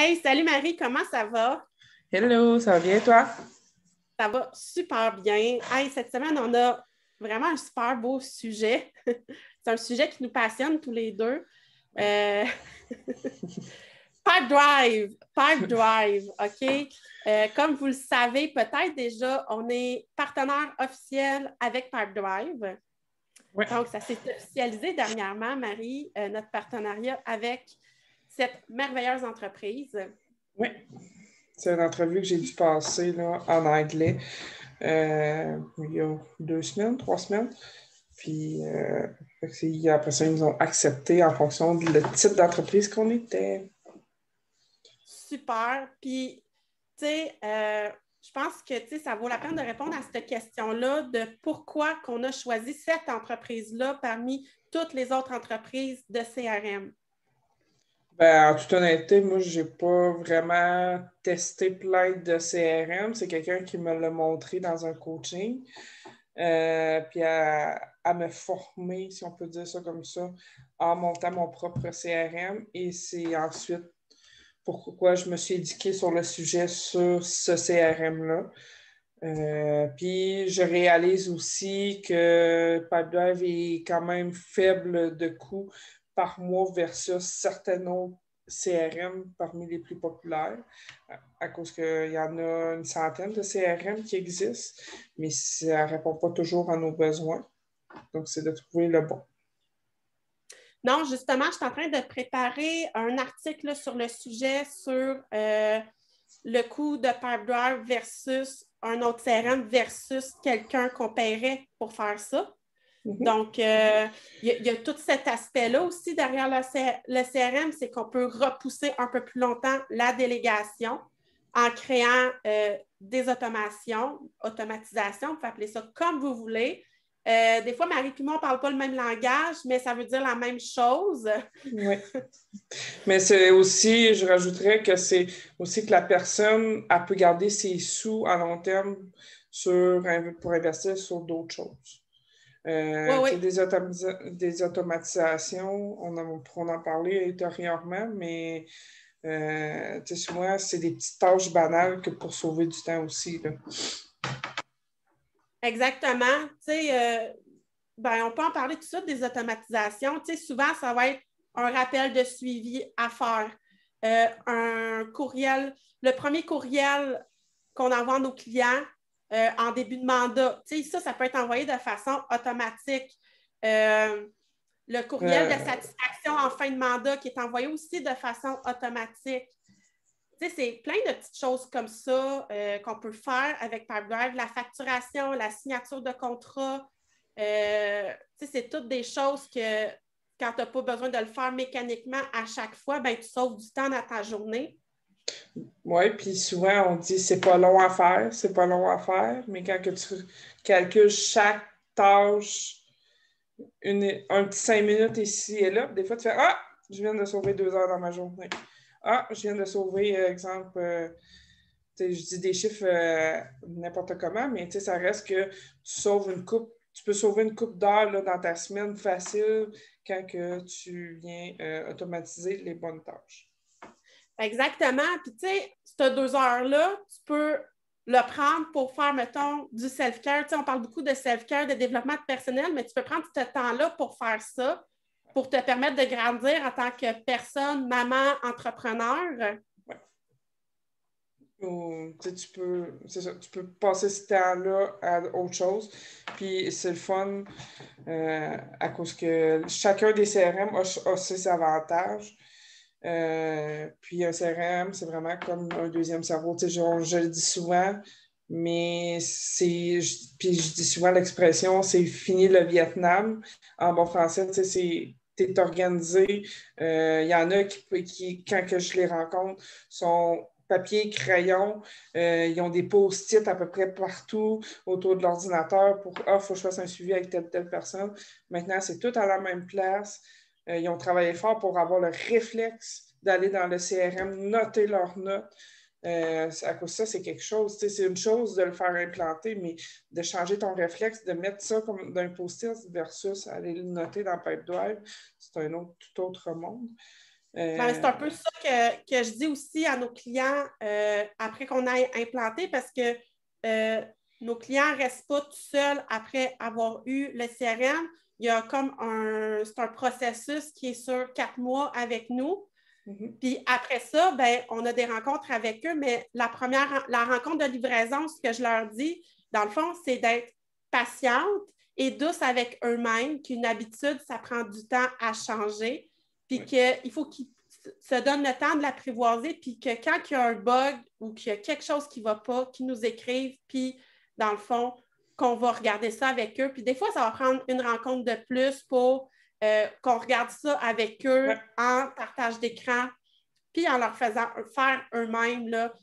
Hey, salut Marie, comment ça va? Hello, ça va bien toi? Ça va super bien. Hey, cette semaine, on a vraiment un super beau sujet. C'est un sujet qui nous passionne tous les deux. Euh... Pipe Drive, OK? Comme vous le savez, peut-être déjà, on est partenaire officiel avec Pipe Drive. Oui. Donc, ça s'est officialisé dernièrement, Marie, notre partenariat avec cette merveilleuse entreprise. Oui. C'est une entrevue que j'ai dû passer là, en anglais il y a 2 semaines, 3 semaines. Puis après ça, ils nous ont accepté en fonction du type d'entreprise qu'on était. Super. Puis, tu sais, je pense que ça vaut la peine de répondre à cette question-là de pourquoi qu'on a choisi cette entreprise-là parmi toutes les autres entreprises de CRM. Ben, en toute honnêteté, moi, j'ai pas vraiment testé plein de CRM. C'est quelqu'un qui me l'a montré dans un coaching. Puis à me former, si on peut dire ça comme ça, en montant mon propre CRM. Et c'est ensuite pourquoi je me suis éduquée sur le sujet sur ce CRM-là. Puis je réalise aussi que Pipedrive est quand même faible de coût par mois versus certains autres CRM parmi les plus populaires, à cause qu'il y en a une centaine de CRM qui existent, mais ça ne répond pas toujours à nos besoins. Donc, c'est de trouver le bon. Non, justement, je suis en train de préparer un article sur le sujet sur le coût de Pipedrive versus un autre CRM versus quelqu'un qu'on paierait pour faire ça. Donc, il y a tout cet aspect-là aussi derrière le CRM, c'est qu'on peut repousser un peu plus longtemps la délégation en créant des automatisations, vous pouvez appeler ça comme vous voulez. Des fois, Marie et moi, on ne parle pas le même langage, mais ça veut dire la même chose. Oui. Mais c'est aussi, je rajouterais que c'est aussi que la personne, elle peut garder ses sous à long terme pour investir sur d'autres choses. Oui, oui. Des automatisations, on en parlait ultérieurement, mais souvent, c'est des petites tâches banales que pour sauver du temps aussi. Là. Exactement. On peut en parler tout ça des automatisations. Souvent, ça va être un rappel de suivi à faire, un courriel, le premier courriel qu'on envoie à nos clients en début de mandat. Ça peut être envoyé de façon automatique. Le courriel de satisfaction en fin de mandat qui est envoyé aussi de façon automatique. C'est plein de petites choses comme ça qu'on peut faire avec Pipedrive. La facturation, la signature de contrat, c'est toutes des choses que quand tu n'as pas besoin de le faire mécaniquement à chaque fois, ben, tu sauves du temps dans ta journée. Oui, puis souvent, on dit c'est pas long à faire, c'est pas long à faire, mais quand que tu calcules chaque tâche, un petit 5 minutes ici et là, des fois, tu fais Ah, je viens de sauver 2 heures dans ma journée. Ah, je viens de sauver, exemple, je dis des chiffres n'importe comment, mais ça reste que tu peux sauver une coupe d'heures là, dans ta semaine facile quand que tu viens automatiser les bonnes tâches. Exactement. Puis, tu sais, ces 2 heures-là, tu peux le prendre pour faire, mettons, du self-care. On parle beaucoup de self-care, de développement personnel, mais tu peux prendre ce temps-là pour faire ça, pour te permettre de grandir en tant que personne, maman, entrepreneur. Ou, tu peux passer ce temps-là à autre chose. Puis c'est le fun à cause que chacun des CRM a ses avantages. Puis un CRM, c'est vraiment comme un deuxième cerveau. Je le dis souvent, mais puis je dis souvent l'expression, c'est fini le Vietnam. En bon français, t'es organisé. Il y en a qui, quand que je les rencontre, sont papier, crayon, ils ont des post-it à peu près partout autour de l'ordinateur pour il faut que je fasse un suivi avec telle personne. Maintenant, c'est tout à la même place. Ils ont travaillé fort pour avoir le réflexe d'aller dans le CRM, noter leurs notes. À cause de ça, c'est quelque chose. C'est une chose de le faire implanter, mais de changer ton réflexe, de mettre ça comme d'un post-it versus aller le noter dans Pipedrive, c'est un tout autre monde. Ben, c'est un peu ça que je dis aussi à nos clients après qu'on ait implanté parce que nos clients ne restent pas tout seuls après avoir eu le CRM. Il y a comme c'est un processus qui est sur 4 mois avec nous. Puis après ça, ben, on a des rencontres avec eux, mais la rencontre de livraison, ce que je leur dis, dans le fond, c'est d'être patiente et douce avec eux-mêmes, qu'une habitude, ça prend du temps à changer, puis qu'il faut qu'ils se donnent le temps de l'apprivoiser, puis que quand il y a un bug ou qu'il y a quelque chose qui ne va pas, qu'ils nous écrivent, puis dans le fond, qu'on va regarder ça avec eux. Puis des fois, ça va prendre une rencontre de plus pour qu'on regarde ça avec eux en partage d'écran, puis en leur faisant faire eux-mêmes là,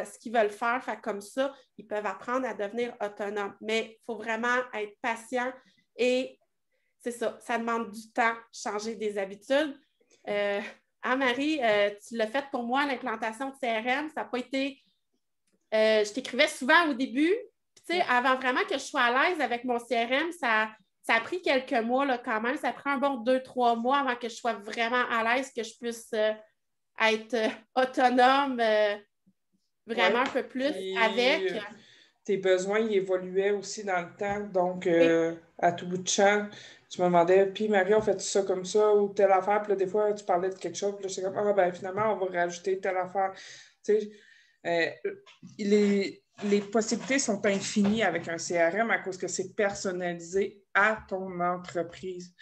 ce qu'ils veulent faire. Fait comme ça, ils peuvent apprendre à devenir autonomes. Mais il faut vraiment être patient et c'est ça, ça demande du temps, changer des habitudes. Marie, tu l'as fait pour moi, l'implantation de CRM. Ça n'a pas été... je t'écrivais souvent au début. Puis, avant vraiment que je sois à l'aise avec mon CRM, ça a pris quelques mois là, quand même. Ça a pris un bon 2-3 mois avant que je sois vraiment à l'aise, que je puisse être autonome vraiment un peu plus avec. Tes besoins, ils évoluaient aussi dans le temps. Donc, à tout bout de champ, tu me demandais, puis Marie, on fait ça comme ça ou telle affaire. Puis là, des fois, tu parlais de quelque chose. Puis là, j'étais comme, ben finalement, on va rajouter telle affaire. Tu sais, les possibilités sont infinies avec un CRM à cause que c'est personnalisé à ton entreprise.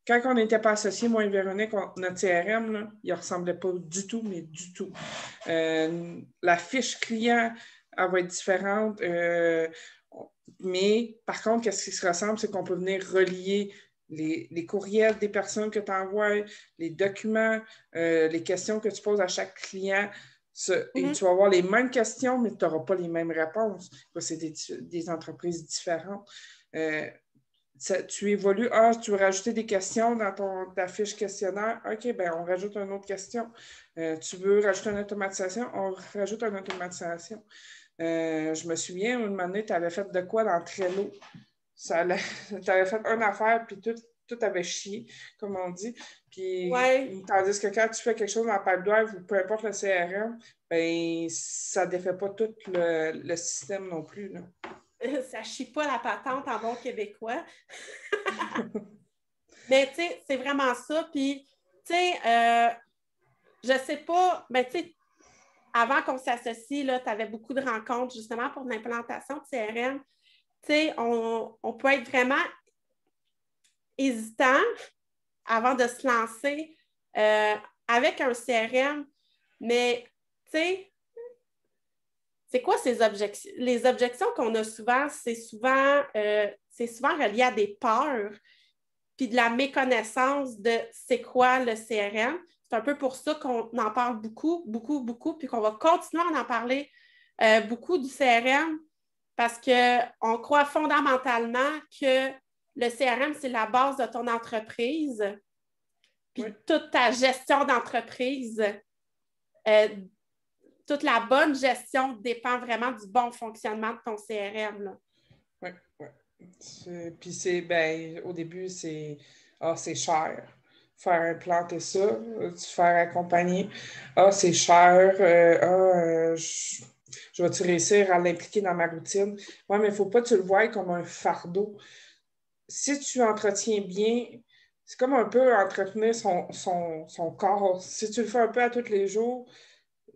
Quand on n'était pas associés, moi et Véronique, notre CRM, là, il ne ressemblait pas du tout, mais du tout. La fiche client, elle va être différente. Mais par contre, qu'est-ce qui se ressemble, c'est qu'on peut venir relier les courriels des personnes que tu envoies, les documents, les questions que tu poses à chaque client. Et tu vas avoir les mêmes questions, mais tu n'auras pas les mêmes réponses. C'est des entreprises différentes. Tu évolues. Tu veux rajouter des questions dans ta fiche questionnaire? OK, ben on rajoute une autre question. Tu veux rajouter une automatisation? On rajoute une automatisation. Je me souviens, une année, tu avais fait de quoi dans Trello? Tu avais fait une affaire, puis tout avait chié, comme on dit. Puis, tandis que quand tu fais quelque chose dans Pipedrive ou peu importe le CRM, ben ça ne défait pas tout le système non plus, là. Ça ne chie pas la patente en bon québécois. Mais tu sais, c'est vraiment ça. Puis, tu sais, je sais pas, mais tu sais, avant qu'on s'associe, tu avais beaucoup de rencontres justement pour l'implantation de CRM. Tu sais, on peut être vraiment hésitant avant de se lancer avec un CRM, mais tu sais, c'est quoi ces objections? Les objections qu'on a souvent, c'est souvent relié à des peurs puis de la méconnaissance de c'est quoi le CRM. C'est un peu pour ça qu'on en parle beaucoup, beaucoup, beaucoup, puis qu'on va continuer à en parler beaucoup du CRM parce qu'on croit fondamentalement que le CRM, c'est la base de ton entreprise. Puis toute ta gestion d'entreprise, toute la bonne gestion dépend vraiment du bon fonctionnement de ton CRM. Oui. Puis au début, c'est cher. Faire implanter ça, se faire accompagner. C'est cher. Je vais-tu réussir à l'impliquer dans ma routine? Oui, mais il ne faut pas que tu le voies comme un fardeau. Si tu entretiens bien, c'est comme un peu entretenir son corps. Si tu le fais un peu à tous les jours,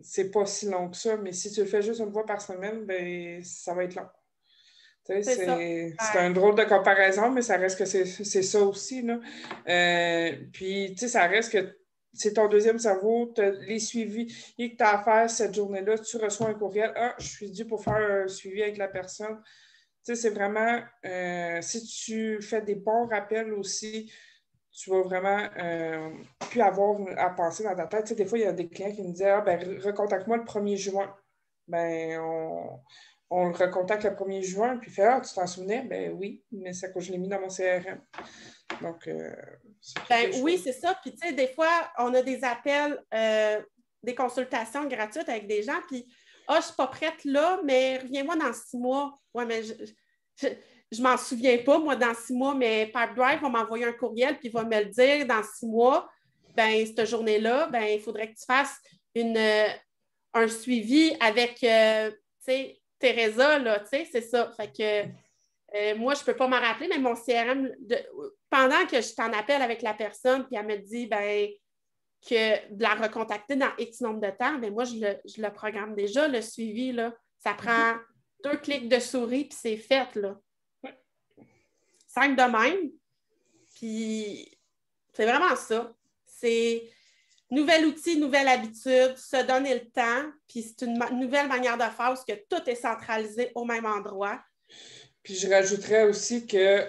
c'est pas si long que ça, mais si tu le fais juste une fois par semaine, ben ça va être long. C'est un drôle de comparaison, mais ça reste que c'est ça aussi, là. Puis, ça reste que c'est ton deuxième cerveau, les suivis et que tu as à faire cette journée-là, tu reçois un courriel, je suis dû pour faire un suivi avec la personne. C'est vraiment, si tu fais des bons rappels aussi, tu vas vraiment plus avoir à penser dans ta tête. Des fois, il y a des clients qui me disaient recontacte-moi le 1er juin. Ben, on le recontacte le 1er juin, puis il fait tu t'en souvenais? Ben oui, mais c'est que je l'ai mis dans mon CRM. Donc, oui, c'est ça. Puis, tu sais, des fois, on a des appels, des consultations gratuites avec des gens, puis je ne suis pas prête là, mais reviens-moi dans 6 mois. Ouais, mais je m'en souviens pas, moi, dans 6 mois, mais Pipedrive va m'envoyer un courriel, puis il va me le dire dans 6 mois. ben, cette journée-là, ben, il faudrait que tu fasses un suivi avec, tu sais, Teresa, là, tu sais, c'est ça. Fait que moi, je ne peux pas m'en rappeler, mais mon CRM, pendant que je t'en appelle avec la personne, puis elle me dit, ben, que de la recontacter dans X nombre de temps, ben moi, je le programme déjà, le suivi, là. Ça prend 2 clics de souris, puis c'est fait, là. Simple de même. Puis c'est vraiment ça. C'est nouvel outil, nouvelle habitude, se donner le temps, puis c'est une nouvelle manière de faire parce que tout est centralisé au même endroit. Puis je rajouterais aussi que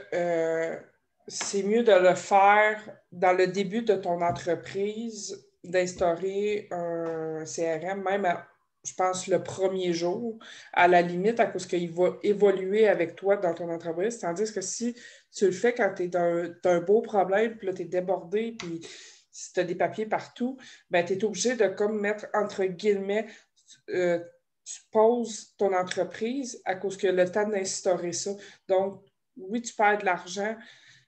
c'est mieux de le faire dans le début de ton entreprise, d'instaurer un CRM, même je pense, le premier jour, à la limite, à cause qu'il va évoluer avec toi dans ton entreprise. Tandis que si tu le fais quand tu es dans un beau problème, puis là, tu es débordé, puis si tu as des papiers partout, ben, tu es obligé de comme mettre entre guillemets tu poses ton entreprise à cause que le temps d'instaurer ça. Donc, oui, tu perds de l'argent.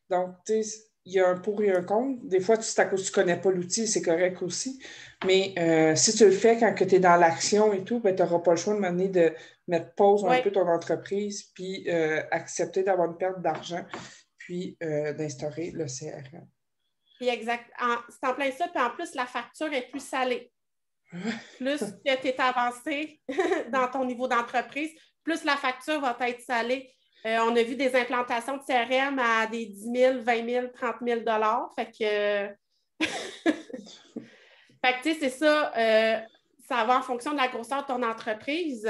Donc, tu sais, il y a un pour et un contre. Des fois, c'est à cause que tu ne connais pas l'outil, c'est correct aussi. Mais si tu le fais quand tu es dans l'action et tout, ben, tu n'auras pas le choix de mener de mettre pause un peu ton entreprise, puis accepter d'avoir une perte d'argent, puis d'instaurer le CRM. Puis exact. C'est en plein ça, puis en plus, la facture est plus salée. Plus que tu es avancé dans ton niveau d'entreprise, plus la facture va être salée. On a vu des implantations de CRM à des 10 000, 20 000, 30 000 $. Fait que, fait que tu sais, c'est ça. Ça va en fonction de la grosseur de ton entreprise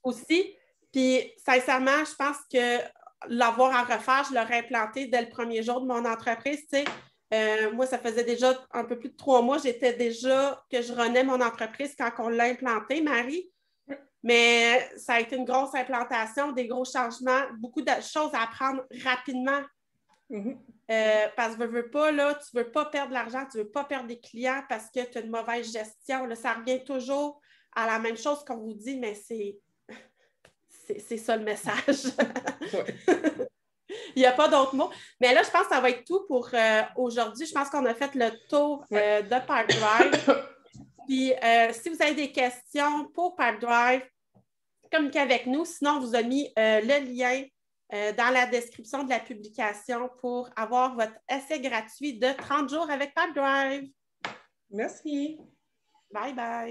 aussi. Puis, sincèrement, je pense que l'avoir à refaire, je l'aurais implanté dès le premier jour de mon entreprise. Tu sais, moi, ça faisait déjà un peu plus de 3 mois, j'étais déjà que je renais mon entreprise quand on l'a implanté, Marie. Mais ça a été une grosse implantation, des gros changements, beaucoup de choses à apprendre rapidement. Parce que veux pas, là, tu ne veux pas perdre de l'argent, tu ne veux pas perdre des clients parce que tu as une mauvaise gestion. Là, ça revient toujours à la même chose qu'on vous dit, mais c'est ça le message. Il n'y a pas d'autres mots. Mais là, je pense que ça va être tout pour aujourd'hui. Je pense qu'on a fait le tour de Pipedrive. Puis, si vous avez des questions pour Pipedrive, communiquez avec nous. Sinon, on vous a mis le lien dans la description de la publication pour avoir votre essai gratuit de 30 jours avec Pipedrive. Merci. Bye bye.